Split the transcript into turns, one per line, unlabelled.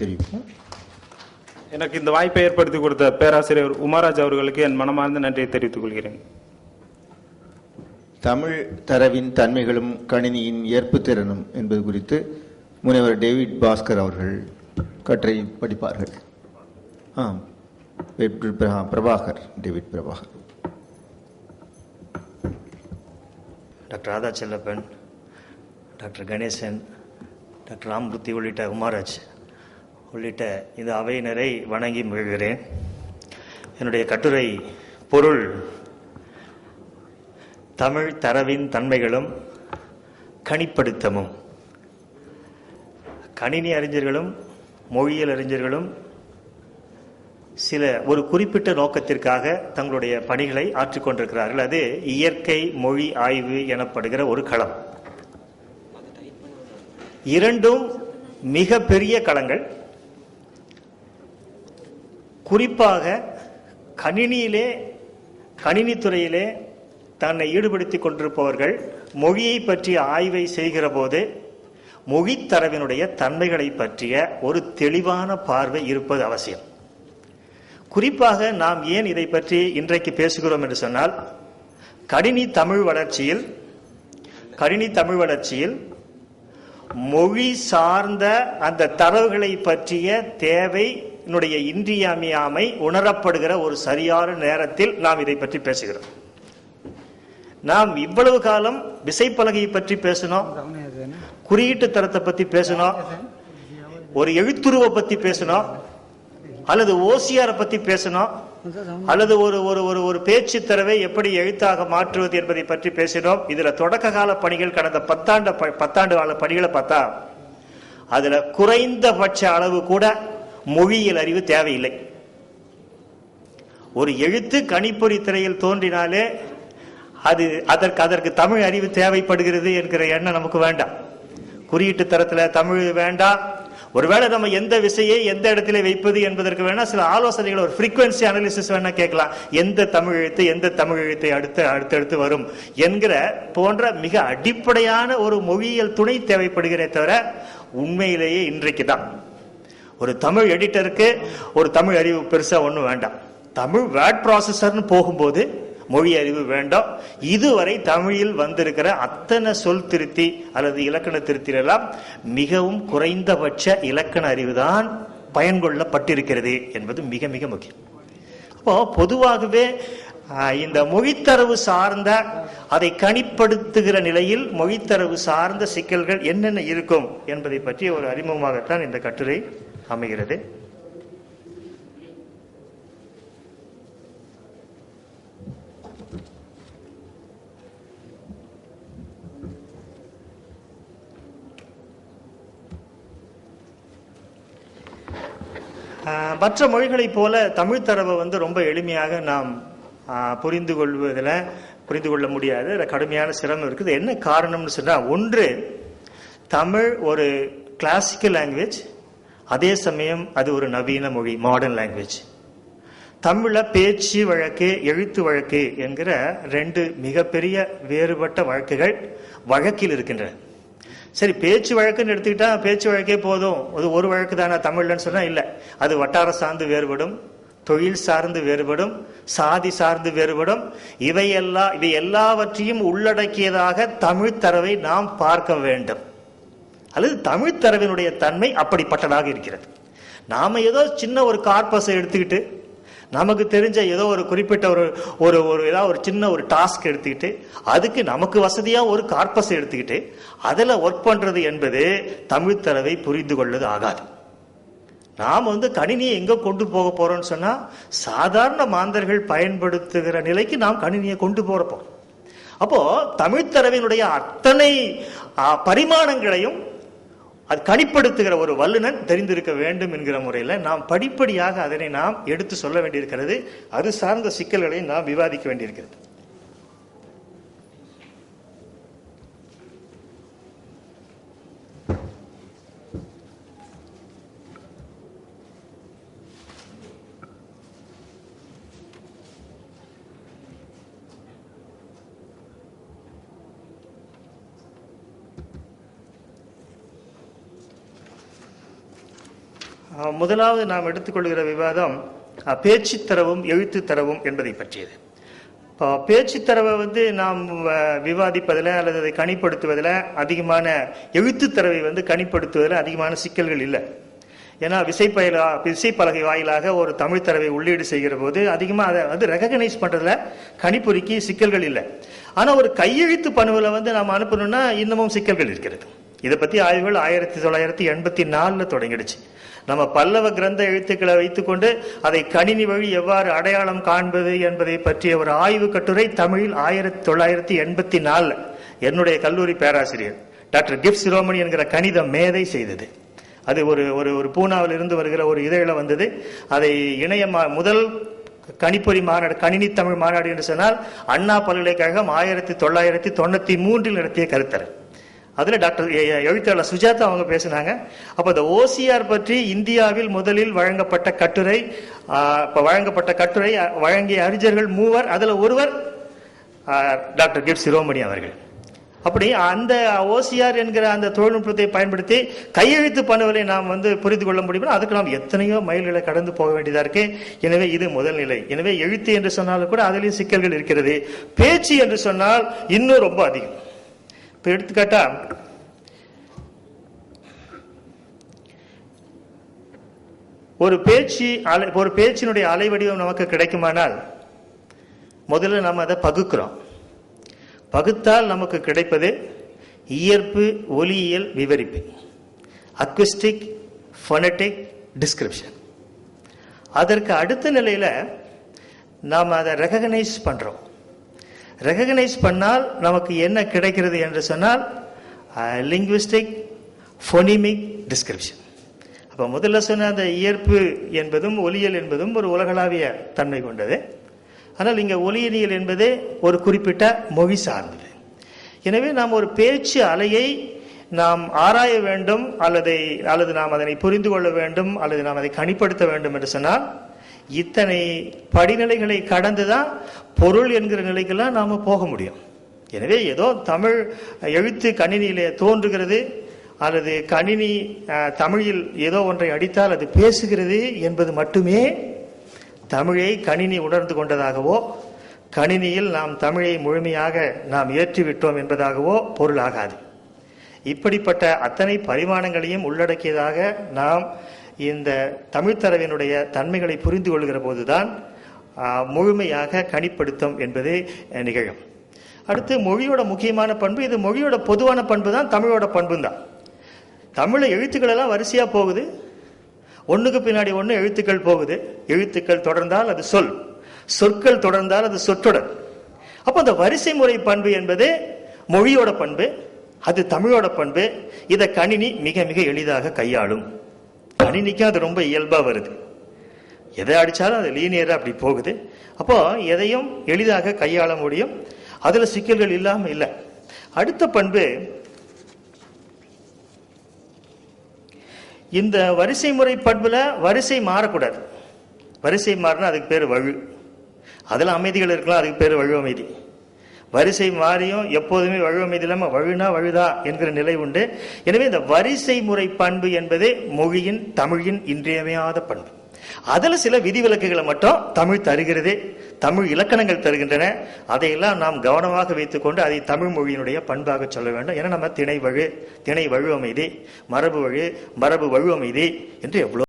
தெரிவிப்போம்.
எனக்கு இந்த வாய்ப்பை ஏற்படுத்தி கொடுத்த பேராசிரியர் உமாராஜ் அவர்களுக்கு என் மனமார்ந்த நன்றியை தெரிவித்துக் கொள்கிறேன்.
தமிழ் தரவின் தன்மைகளும் கணினியின் ஏற்புத்திறனும் என்பது குறித்து முனைவர் டேவிட் பாஸ்கர் அவர்கள் கட்டுரை படிப்பார்கள். Prabhakar, David Prabhakar.
Doctor Radha Chellappan, doctor Ganesan, doctor Ramurthy உள்ளிட்ட உமாராஜ் உள்ளிட்ட இந்த அவையினரை வணங்கி மகிழ்கிறேன். என்னுடைய கட்டுரை பொருள் தமிழ் தரவின் தன்மைகளும் கணிப்படுத்தமும். கணினி அறிஞர்களும் மொழியியல் அறிஞர்களும் ஒரு குறிப்பிட்ட நோக்கத்திற்காக தங்களுடைய பணிகளை ஆற்றிக்கொண்டிருக்கிறார்கள். அது இயற்கை மொழி ஆய்வு எனப்படுகிற ஒரு களம். இரண்டும் மிக பெரிய களங்கள். குறிப்பாக கணினித்துறையிலே தன்னை ஈடுபடுத்திக் கொண்டிருப்பவர்கள் மொழியை பற்றிய ஆய்வை செய்கிற போது மொழித்தரவினுடைய தன்மைகளை பற்றிய ஒரு தெளிவான பார்வை இருப்பது அவசியம். குறிப்பாக நாம் ஏன் இதை பற்றி இன்றைக்கு பேசுகிறோம் என்று சொன்னால், கணினி தமிழ் வளர்ச்சியில் மொழி சார்ந்த அந்த தரவுகளை பற்றிய தேவை இன்றியமையாமை உணரப்படுகிற ஒரு சரியான நேரத்தில் நாம் இதை பற்றி பேசுகிறோம். நாம் இவ்வளவு காலம் விசைப்பலகையை பற்றி பேசினோம், குறியீட்டு தரத்தை பற்றி பேசினோம், ஒரு எழுத்துருவை பற்றி பேசினோம், அல்லது ஓசியாரை பற்றி பேசினோம், அல்லது ஒரு பேச்சு தரவை எப்படி எழுத்தாக மாற்றுவது என்பதை பற்றி பேசினோம். இதுல தொடக்க கால பணிகள் கடந்த 10 கால பணிகளை பார்த்தா அதுல குறைந்தபட்ச அளவு கூட மொழியியல் அறிவு தேவையில்லை. ஒரு எழுத்து கணிப்பொறி திரையில் தோன்றினாலே அதற்கு தமிழ் அறிவு தேவைப்படுகிறது என்கிற எண்ணம் நமக்கு வேண்டாம். குறியீட்டு தரத்துல தமிழ் வேண்டாம். ஒருவேளை நம்ம எந்த விசையை எந்த இடத்துல வைப்பது என்பதற்கு வேணா சில ஆலோசனைகள், ஒரு ஃப்ரீக்வன்சி அனாலிசிஸ் வேணா கேட்கலாம். எந்த தமிழ் எழுத்தை அடுத்தடுத்து வரும் என்கிற போன்ற மிக அடிப்படையான ஒரு மொழியியல் துணை தேவைப்படுகிறே தவிர உண்மையிலேயே இன்றைக்கு தான் ஒரு தமிழ் எடிட்டருக்கு ஒரு தமிழ் அறிவு பெருசா ஒன்றும் வேண்டாம். தமிழ் வேர்ட் ப்ராசஸர்னு போகும்போது மொழி அறிவு வேண்டாம். இதுவரை தமிழில் வந்திருக்கிற அத்தனை சொல் திருத்தி அல்லது இலக்கண திருத்திலாம் மிகவும் குறைந்தபட்ச இலக்கண அறிவுதான் பயன்கொள்ளப்பட்டிருக்கிறது என்பது மிக மிக முக்கியம். அப்போ பொதுவாகவே இந்த மொழித்தரவு சார்ந்த அதை கணிப்படுத்துகிற நிலையில் மொழித்தரவு சார்ந்த சிக்கல்கள் என்னென்ன இருக்கும் என்பதை பற்றி ஒரு அறிமுகமாகத்தான் இந்த கட்டுரை அமைகிறது. மற்ற மொழிகளைப் போல தமிழ் தரவை ரொம்ப எளிமையாக நாம் புரிந்து கொள்ள முடியாது. கடுமையான சிரமம் இருக்குது. என்ன காரணம்னு சொன்னால், ஒன்று, தமிழ் ஒரு கிளாசிக்கல் லாங்குவேஜ், அதே சமயம் அது ஒரு நவீன மொழி, மாடர்ன் லாங்குவேஜ். தமிழ பேச்சு வழக்கு எழுத்து வழக்கு என்கிற 2 மிகப்பெரிய வேறுபட்ட வழக்குகள் வழக்கில் இருக்கின்றன. சரி, பேச்சு வழக்குன்னு எடுத்துக்கிட்டா பேச்சு வழக்கே போதும், அது ஒரு வழக்கு தானே தமிழ்லன்னு சொன்னா இல்லை. அது வட்டார சார்ந்து வேறுபடும், தொழில் சார்ந்து வேறுபடும், சாதி சார்ந்து வேறுபடும். இவை எல்லாவற்றையும் உள்ளடக்கியதாக தமிழ் தரவை நாம் பார்க்க வேண்டும். அல்லது தமிழ் தரவினுடைய தன்மை அப்படிப்பட்டதாக இருக்கிறது. நாம ஏதோ சின்ன ஒரு கார்பஸை எடுத்துக்கிட்டு நமக்கு தெரிஞ்ச ஏதோ ஒரு குறிப்பிட்ட ஒரு சின்ன ஒரு டாஸ்க் எடுத்துக்கிட்டு அதுக்கு நமக்கு வசதியா ஒரு கார்பஸை எடுத்துக்கிட்டு அதில் ஒர்க் பண்றது என்பது தமிழ் தரவை புரிந்து கொள்வது ஆகாது. நாம் கணினியை எங்க கொண்டு போக போறோம்னு சொன்னா, சாதாரண மாந்தர்கள் பயன்படுத்துகிற நிலைக்கு நாம் கணினியை கொண்டு போறோம். அப்போ தமிழ் தரவினுடைய அத்தனை பரிமாணங்களையும் அது கணிப்படுத்துகிற ஒரு வல்லுநன் தெரிந்திருக்க வேண்டும் என்கிற முறையில் நாம் படிப்படியாக அதனை நாம் எடுத்து சொல்ல வேண்டியிருக்கிறது. அது சார்ந்த சிக்கல்களை நாம் விவாதிக்க வேண்டியிருக்கிறது. முதலாவது நாம் எடுத்துக்கொள்கிற விவாதம் பேச்சுத்தரவும் எழுத்துத்தரவும் என்பதை பற்றியது. இப்போ பேச்சுத்தரவை வந்து நாம் விவாதிப்பதில் அல்லது அதை கணிப்படுத்துவதில் அதிகமான எழுத்துத்தரவை கணிப்படுத்துவதில் அதிகமான சிக்கல்கள் இல்லை. ஏன்னா விசைப்பலகை வாயிலாக ஒரு தமிழ் தரவை உள்ளீடு செய்கிற போது அதிகமாக அதை ரெகக்னைஸ் பண்ணுறதுல கணிப்பொறிக்கு சிக்கல்கள் இல்லை. ஆனால் ஒரு கையெழுத்து பணுவில் நாம் அனுப்பணும்னா இன்னமும் சிக்கல்கள் இருக்கிறது. இதை பற்றி ஆய்வுகள் 1984 தொடங்கிடுச்சு. நம்ம பல்லவ கிரந்த எழுத்துக்களை வைத்துக்கொண்டு அதை கணினி வழி எவ்வாறு அடையாளம் காண்பது என்பதை பற்றிய ஒரு ஆய்வு கட்டுரை தமிழில் 1984 என்னுடைய கல்லூரி பேராசிரியர் டாக்டர் கிப்ஸ் சிரோமணி என்கிற கணித மேதை செய்தது. அது ஒரு ஒரு பூனாவில் இருந்து வருகிற ஒரு இதழில் வந்தது. அதை முதல் கணிப்பொறி மாநாடு, கணினி தமிழ் மாநாடு என்று சொன்னால் அண்ணா பல்கலைக்கழகம் 1993 நடத்திய கருத்தரங்கு. அதில் டாக்டர் எழுத்தாளர் சுஜாதா அவங்க பேசினாங்க. அப்போ இந்த ஓசிஆர் பற்றி இந்தியாவில் முதலில் வழங்கப்பட்ட கட்டுரை வழங்கிய அறிஞர்கள் 3, அதில் ஒருவர் டாக்டர் கிப்ஸ் சிரோமணி அவர்கள். அப்படி அந்த ஓசிஆர் என்கிற அந்த தொழில்நுட்பத்தை பயன்படுத்தி கையெழுத்து பணுவலை நாம் புரிந்து கொள்ள முடியும். அதுக்கு நாம் எத்தனையோ மைல்களை கடந்து போக வேண்டியதா இருக்கு. எனவே இது முதல் நிலை. எனவே எழுத்து என்று சொன்னாலும் கூட அதிலேயும் சிக்கல்கள் இருக்கிறது. பேச்சு என்று சொன்னால் இன்னும் ரொம்ப அதிகம். இப்போ எடுத்துக்காட்டா ஒரு பேச்சினுடைய அலைவடிவம் நமக்கு கிடைக்குமானால் முதல்ல நம்ம அதை பகுக்கிறோம். பகுத்தால் நமக்கு கிடைப்பது இயற்பு ஒலியியல் விவரிப்பு, அக்விஸ்டிக் ஃபோனடிக் டிஸ்கிரிப்ஷன். அதற்கு அடுத்த நிலையில நாம் அதை ரெகக்னைஸ் பண்றோம். ரெகக்னைஸ் பண்ணால் நமக்கு என்ன கிடைக்கிறது என்று சொன்னால் லிங்குவிஸ்டிக் ஃபோனிமிக் டிஸ்கிரிப்ஷன். அப்போ முதல்ல சொன்ன அந்த இயற்பு என்பதும் ஒலியியல் என்பதும் ஒரு உலகளாவிய தன்மை கொண்டது. ஆனால் இங்கே ஒலியியல் என்பது ஒரு குறிப்பிட்ட மொழி சார்ந்தது. எனவே நாம் ஒரு பேச்சு அலையை நாம் ஆராய வேண்டும் அல்லது நாம் அதனை புரிந்து கொள்ள வேண்டும் அல்லது நாம் அதை கணிப்படுத்த வேண்டும் என்று சொன்னால் இத்தனை படிநிலைகளை கடந்துதான் பொருள் என்கிற நிலைக்கெல்லாம் நாம் போக முடியும். எனவே ஏதோ தமிழ் எழுத்து கணினியிலே தோன்றுகிறது அல்லது கணினி தமிழில் ஏதோ ஒன்றை அடித்தால் அது பேசுகிறது என்பது மட்டுமே தமிழை கணினி உணர்ந்து கொண்டதாகவோ கணினியில் நாம் தமிழை முழுமையாக நாம் ஏற்றிவிட்டோம் என்பதாகவோ பொருளாகாது. இப்படிப்பட்ட அத்தனை பரிமாணங்களையும் உள்ளடக்கியதாக நாம் இந்த தமிழ்த்தரவினுடைய தன்மைகளை புரிந்து கொள்கிற போதுதான் முழுமையாக கணிப்படுத்தும் என்பது நிகழும். அடுத்து மொழியோட முக்கியமான பண்பு, இது மொழியோட பொதுவான பண்பு தான், தமிழோட பண்பு தான். தமிழ் எழுத்துக்கள் எல்லாம் வரிசையா போகுது, ஒண்ணுக்கு பின்னாடி ஒன்று எழுத்துக்கள் போகுது. எழுத்துக்கள் தொடர்ந்தால் அது சொல், சொற்கள் தொடர்ந்தால் அது சொற்றொடர். அப்போ அந்த வரிசை முறை பண்பு என்பது மொழியோட பண்பு, அது தமிழோட பண்பு. இதை கணினி மிக மிக எளிதாக கையாளும். கணினிக்கு அது ரொம்ப இயல்பா வருது. எதை அடிச்சாலும் அது லீனியரா அப்படி போகுது. அப்போ எதையும் எளிதாக கையாள முடியும், அதுல சிக்கல்கள் இல்லாம இல்லை. அடுத்த பண்பு, இந்த வரிசை முறை பண்புல வரிசை மாறக்கூடாது. வரிசை மாறினா அதுக்கு பேர் வழு. அதில் அமைதிகள் இருக்கலாம், அதுக்கு பேர் வழு அமைதி. வரிசை மாறியும் எப்போதுமே வழு அமைதி இல்லாமல் வழுனா வழுதா என்கிற நிலை உண்டு. எனவே இந்த வரிசை முறை பண்பு என்பது மொழியின் தமிழின் இன்றியமையாத பண்பு. அதில் சில விதிவிலக்குகளை மட்டும் தமிழ் தருகிறது, தமிழ் இலக்கணங்கள் தருகின்றன. அதையெல்லாம் நாம் கவனமாக வைத்துக்கொண்டு அதை தமிழ் மொழியினுடைய பண்பாக சொல்ல வேண்டும். ஏன்னா நம்ம திணை வழு அமைதி, மரபு வழு வழு அமைதி என்று எவ்வளோ